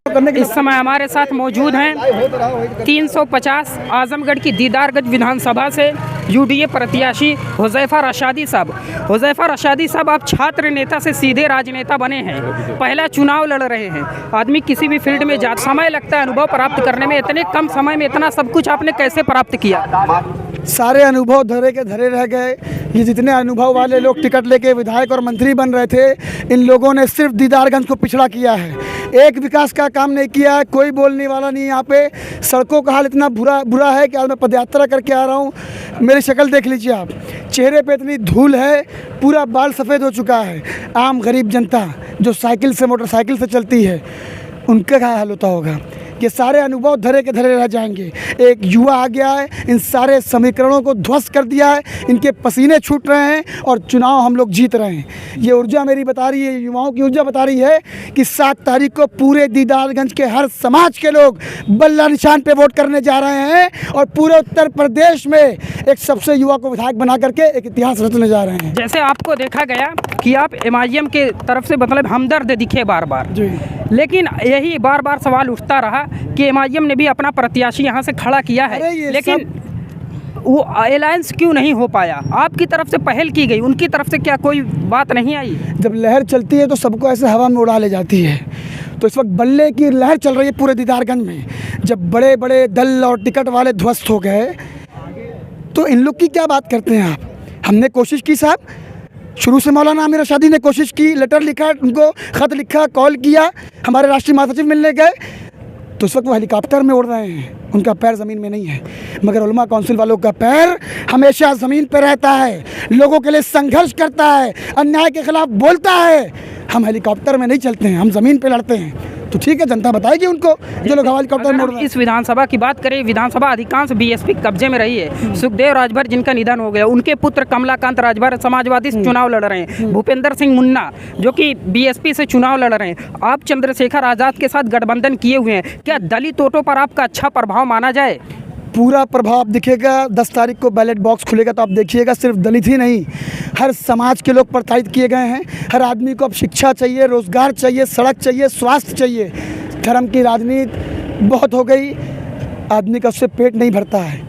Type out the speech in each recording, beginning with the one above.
इस समय हमारे साथ मौजूद हैं 350 आजमगढ़ की दीदारगंज विधानसभा से यूडीए प्रत्याशी हुज़ैफा रशादी साहब। हुज़ैफा रशादी साहब, आप छात्र नेता से सीधे राजनेता बने हैं, पहला चुनाव लड़ रहे हैं। आदमी किसी भी फील्ड में जाता समय लगता है अनुभव प्राप्त करने में, इतने कम समय में इतना सब कुछ आपने कैसे प्राप्त किया? सारे अनुभव धरे के धरे रह गए। ये जितने अनुभव वाले लोग टिकट लेके विधायक और मंत्री बन रहे थे, इन लोगों ने सिर्फ दीदारगंज को पिछड़ा किया है, एक विकास का काम नहीं किया है। कोई बोलने वाला नहीं यहाँ पे। सड़कों का हाल इतना बुरा है कि आज मैं पदयात्रा करके आ रहा हूँ, मेरी शक्ल देख लीजिए आप, चेहरे पे इतनी धूल है, पूरा बाल सफ़ेद हो चुका है। आम गरीब जनता जो साइकिल से मोटरसाइकिल से चलती है, उनका क्या हाल होता होगा? ये सारे अनुभव धरे के धरे रह जाएंगे। एक युवा आ गया है, इन सारे समीकरणों को ध्वस्त कर दिया है, इनके पसीने छूट रहे हैं और चुनाव हम लोग जीत रहे हैं। ये ऊर्जा मेरी बता रही है, युवाओं की ऊर्जा बता रही है कि 7 तारीख को पूरे दीदारगंज के हर समाज के लोग बल्ला निशान पे वोट करने जा रहे हैं और पूरे उत्तर प्रदेश में एक सबसे युवा को विधायक बना करके एक इतिहास रचने जा रहे हैं। जैसे आपको देखा गया कि आप MIM के तरफ से मतलब हमदर्द दिखे बार बार जी, लेकिन यही बार बार सवाल उठता रहा कि MIM ने भी अपना प्रत्याशी यहाँ से खड़ा किया है, लेकिन वो अलायंस क्यों नहीं हो पाया? आपकी तरफ से पहल की गई, उनकी तरफ से क्या कोई बात नहीं आई? जब लहर चलती है तो सबको ऐसे हवा में उड़ा ले जाती है। तो इस वक्त बल्ले की लहर चल रही है पूरे दीदारगंज में। जब बड़े बड़े दल और टिकट वाले ध्वस्त हो गए तो इन लोग की क्या बात करते हैं आप? हमने कोशिश की साहब, शुरू से मौलाना आमिर रशादी ने कोशिश की, लेटर लिखा, उनको ख़त लिखा, कॉल किया, हमारे राष्ट्रीय महासचिव मिलने गए, तो उस वक्त वो हेलीकॉप्टर में उड़ रहे हैं, उनका पैर ज़मीन में नहीं है। मगर उलमा काउंसिल वालों का पैर हमेशा ज़मीन पर रहता है, लोगों के लिए संघर्ष करता है, अन्याय के खिलाफ बोलता है। हम हेलीकॉप्टर में नहीं चलते हैं, हम ज़मीन पर लड़ते हैं। तो ठीक है, जनता बताएगी उनको जो लोग हेलीकॉप्टर में उड़ रहे हैं। इस विधानसभा की बात करें, विधानसभा अधिकांश BSP कब्जे में रही है। सुखदेव राजभर जिनका निधन हो गया, उनके पुत्र कमलाकांत राजभर समाजवादी से चुनाव लड़ रहे हैं। भूपेंद्र सिंह मुन्ना जो कि BSP से चुनाव लड़ रहे हैं। आप चंद्रशेखर आज़ाद के साथ गठबंधन किए हुए हैं, क्या दलित वोटों पर आपका अच्छा प्रभाव माना जाए? पूरा प्रभाव दिखेगा। 10 तारीख को बैलेट बॉक्स खुलेगा तो आप देखिएगा, सिर्फ दलित ही नहीं, हर समाज के लोग प्रताड़ित किए गए हैं। हर आदमी को अब शिक्षा चाहिए, रोज़गार चाहिए, सड़क चाहिए, स्वास्थ्य चाहिए। धर्म की राजनीति बहुत हो गई, आदमी का उससे पेट नहीं भरता है।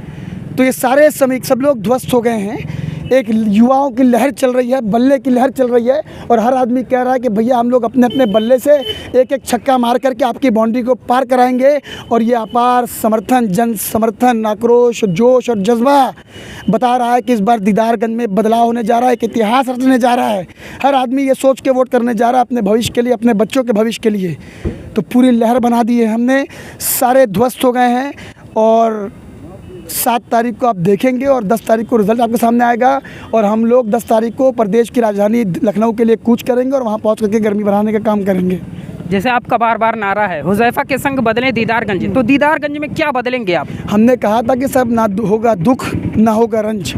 तो ये सारे सब लोग ध्वस्त हो गए हैं। एक युवाओं की लहर चल रही है, बल्ले की लहर चल रही है और हर आदमी कह रहा है कि भैया हम लोग अपने अपने बल्ले से एक एक छक्का मार करके आपकी बाउंड्री को पार कराएंगे। और ये अपार समर्थन, जन समर्थन, आक्रोश, जोश और जज्बा बता रहा है कि इस बार दीदारगंज में बदलाव होने जा रहा है, एक इतिहास रचने जा रहा है। हर आदमी ये सोच के वोट करने जा रहा है अपने भविष्य के लिए, अपने बच्चों के भविष्य के लिए। तो पूरी लहर बना दी है हमने, सारे ध्वस्त हो गए हैं। और 7 तारीख को आप देखेंगे और 10 तारीख को रिजल्ट आपके सामने आएगा। और हम लोग 10 तारीख को प्रदेश की राजधानी लखनऊ के लिए कूच करेंगे और वहाँ पहुँच करके गर्मी बढ़ाने का काम करेंगे। जैसे आपका बार बार नारा है हुज़ैफा के संग बदलें दीदारगंज, तो दीदारगंज में क्या बदलेंगे आप? हमने कहा था कि सब ना होगा दुख ना होगा रंज,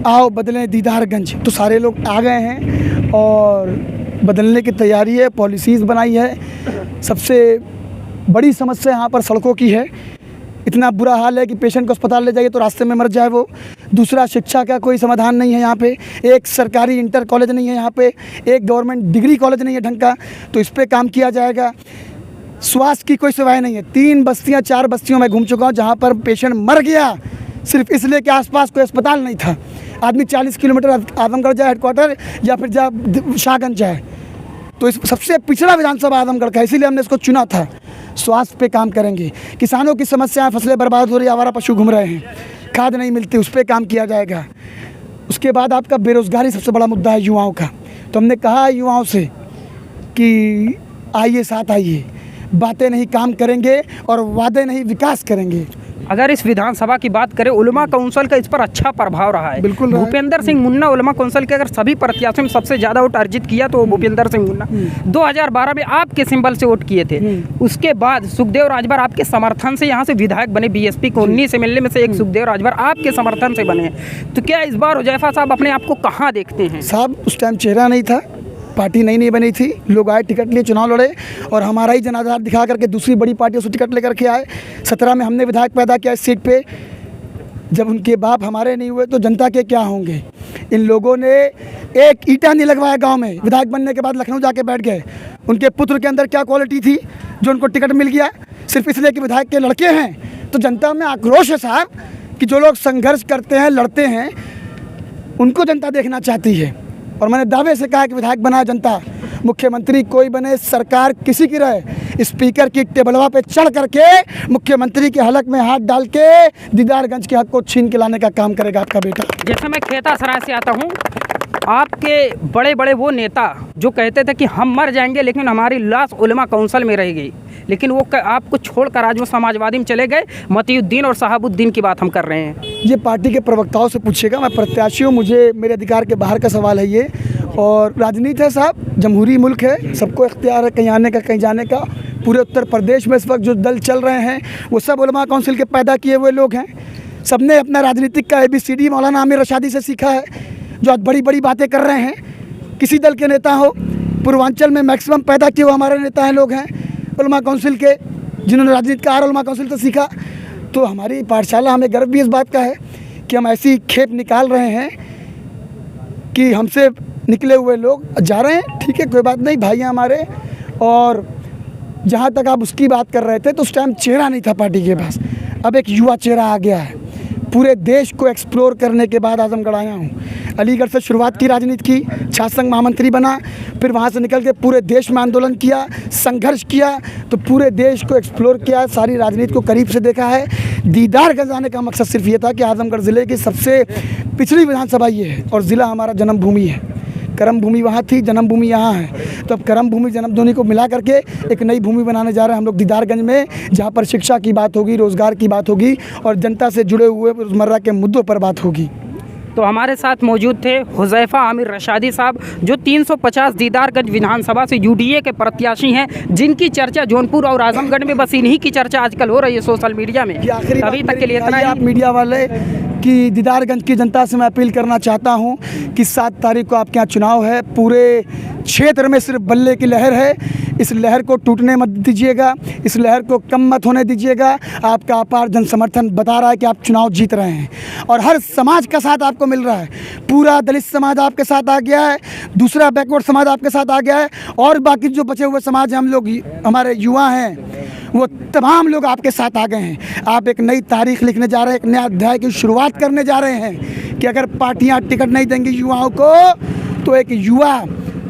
आओ बदलें दीदारगंज। तो सारे लोग आ गए हैं और बदलने की तैयारी है, पॉलिसीज़ बनाई है। सबसे बड़ी समस्या यहाँ पर सड़कों की है। इतना बुरा हाल है कि पेशेंट को अस्पताल ले जाइए तो रास्ते में मर जाए वो। दूसरा, शिक्षा का कोई समाधान नहीं है यहाँ पे। एक सरकारी इंटर कॉलेज नहीं है यहाँ पे, एक गवर्नमेंट डिग्री कॉलेज नहीं है ढंग का, तो इस पे काम किया जाएगा। स्वास्थ्य की कोई सेवाएं नहीं है। 3 बस्तियाँ 4 बस्तियों में घूम चुका हूँ जहाँ पर पेशेंट मर गया सिर्फ इसलिए कि आसपास कोई अस्पताल नहीं था। आदमी 40 किलोमीटर आजमगढ़ जाए हेडक्वार्टर, या फिर शाहगंज जाए। तो इस सबसे पिछड़ा विधानसभा आजमगढ़ का, इसीलिए हमने इसको चुना था। स्वास्थ्य पे काम करेंगे, किसानों की समस्याएं, फसलें बर्बाद हो रही, आवारा पशु घूम रहे हैं, खाद नहीं मिलती, उस पर काम किया जाएगा। उसके बाद आपका बेरोज़गारी सबसे बड़ा मुद्दा है युवाओं का। तो हमने कहा युवाओं से कि आइए, साथ आइए, बातें नहीं काम करेंगे और वादे नहीं विकास करेंगे। अगर इस विधानसभा की बात करें, उलमा काउंसिल का इस पर अच्छा प्रभाव रहा है। बिल्कुल। भूपेंद्र सिंह मुन्ना उलमा काउंसिल के अगर सभी प्रत्याशियों में सबसे ज़्यादा वोट अर्जित किया तो वो भूपेंद्र सिंह मुन्ना 2012 में आपके सिंबल से वोट किए थे। उसके बाद सुखदेव राजभर आपके समर्थन से यहाँ से विधायक बने। BSP को 19 MLA में से एक सुखदेव राजभर आपके समर्थन से बने। तो क्या इस बार हुज़ैफा साहब अपने आप को कहाँ देखते हैं? साहब, उस टाइम चेहरा नहीं था, पार्टी नई बनी थी, लोग आए, टिकट लिए, चुनाव लड़े और हमारा ही जनाधार दिखा करके दूसरी बड़ी पार्टियों से टिकट लेकर के आए। 17 में हमने विधायक पैदा किया इस सीट पे। जब उनके बाप हमारे नहीं हुए तो जनता के क्या होंगे? इन लोगों ने एक ईंटा नहीं लगवाया गांव में। विधायक बनने के बाद लखनऊ जाके बैठ गए। उनके पुत्र के अंदर क्या क्वालिटी थी जो उनको टिकट मिल गया सिर्फ इसलिए कि विधायक के लड़के हैं। तो जनता में आक्रोश है साहब कि जो लोग संघर्ष करते हैं, लड़ते हैं, उनको जनता देखना चाहती है। और मैंने दावे से कहा कि विधायक बनाए जनता, मुख्यमंत्री कोई बने, सरकार किसी की रहे, स्पीकर की टेबलवा पे चढ़ करके मुख्यमंत्री के हलक में हाथ डाल के दीदारगंज के हक को छीन के लाने का काम करेगा आपका बेटा। जैसे मैं खेता सराय से आता हूँ, आपके बड़े बड़े वो नेता जो कहते थे कि हम मर जाएंगे लेकिन हमारी लाश उलमा काउंसिल में रहेगी, लेकिन वो आपको छोड़कर आज वो समाजवादी में चले गए। मतीउद्दीन और शहाबुद्दीन की बात हम कर रहे हैं। ये पार्टी के प्रवक्ताओं से पूछिएगा, मैं प्रत्याशी हूँ, मुझे मेरे अधिकार के बाहर का सवाल है ये। और राजनीति है साहब, जमहूरी मुल्क है, सबको इख्तियार है कहीं आने का कहीं जाने का। पूरे उत्तर प्रदेश में इस वक्त जो दल चल रहे हैं वो सब उलमा काउंसिल के पैदा किए हुए लोग हैं। सबने अपना राजनीतिक का ABCD मौलाना आमिर रशादी से सीखा है, जो आज बड़ी बड़ी बातें कर रहे हैं। किसी दल के नेता हो, पूर्वांचल में मैक्सिमम पैदा किए हुए हमारे नेता हैं, लोग हैं उलमा काउंसिल के, जिन्होंने राजनीति का उलमा काउंसिल से सीखा। तो हमारी पाठशाला, हमें गर्व भी इस बात का है कि हम ऐसी खेप निकाल रहे हैं कि हमसे निकले हुए लोग जा रहे हैं। ठीक है, कोई बात नहीं, भाई हैं हमारे। और जहाँ तक आप उसकी बात कर रहे थे तो उस टाइम चेहरा नहीं था पार्टी के पास, अब एक युवा चेहरा आ गया है। पूरे देश को एक्सप्लोर करने के बाद आजमगढ़ आया हूँ। अलीगढ़ से शुरुआत की राजनीति की, छात्र संघ महामंत्री बना, फिर वहाँ से निकल के पूरे देश में आंदोलन किया, संघर्ष किया, तो पूरे देश को एक्सप्लोर किया, सारी राजनीति को करीब से देखा है। दीदारगंज आने का मकसद सिर्फ ये था कि आजमगढ़ ज़िले की सबसे पिछड़ी विधानसभा ये है और ज़िला हमारा जन्मभूमि है। कर्म भूमि वहाँ थी, जन्मभूमि यहाँ है। तो अब कर्म भूमि जन्मभूमि को मिला करके एक नई भूमि बनाने जा रहे हैं हम लोग दीदारगंज में, जहाँ पर शिक्षा की बात होगी, रोज़गार की बात होगी और जनता से जुड़े हुए रोज़मर्रा के मुद्दों पर बात होगी। तो हमारे साथ मौजूद थे हुज़ैफ़ा आमिर रशादी साहब, जो 350 दीदारगंज विधानसभा से UDA के प्रत्याशी हैं, जिनकी चर्चा जौनपुर और आजमगढ़ में बस इन्हीं की चर्चा आजकल हो रही है सोशल मीडिया में। अभी तक के लिए इतना ही। आप मीडिया वाले कि दीदारगंज की जनता से मैं अपील करना चाहता हूं कि 7 तारीख को आपके यहाँ चुनाव है। पूरे क्षेत्र में सिर्फ बल्ले की लहर है, इस लहर को टूटने मत दीजिएगा, इस लहर को कम मत होने दीजिएगा। आपका अपार जन समर्थन बता रहा है कि आप चुनाव जीत रहे हैं और हर समाज का साथ आपको मिल रहा है। पूरा दलित समाज आपके साथ आ गया है, दूसरा बैकवर्ड समाज आपके साथ आ गया है और बाकी जो बचे हुए समाज हम लोग, हमारे युवा हैं, वो तमाम लोग आपके साथ आ गए हैं। आप एक नई तारीख लिखने जा रहे हैं, एक नया अध्याय की शुरुआत करने जा रहे हैं कि अगर पार्टियां टिकट नहीं देंगी युवाओं को, तो एक युवा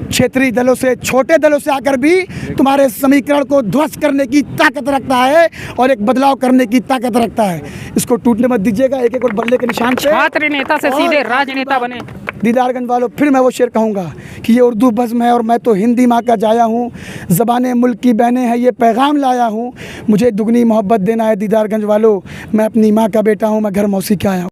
क्षेत्रीय दलों से, छोटे दलों से आकर भी तुम्हारे समीकरण को ध्वस्त करने की ताकत रखता है और एक बदलाव करने की ताकत रखता है। इसको टूटने मत दीजिएगा। एक एक और बल्ले के निशान पे छात्र नेता से सीधे राजनेता बने। दीदारगंज वालों, फिर मैं वो शेर कहूँगा कि ये उर्दू बज़्म है और मैं तो हिंदी माँ का जाया हूँ, ज़बाने मुल्क की बहनें हैं, ये पैगाम लाया हूँ। मुझे दुगनी मोहब्बत देना है दीदारगंज वालों, मैं अपनी माँ का बेटा हूँ, मैं घर मौसी के आया हूँ।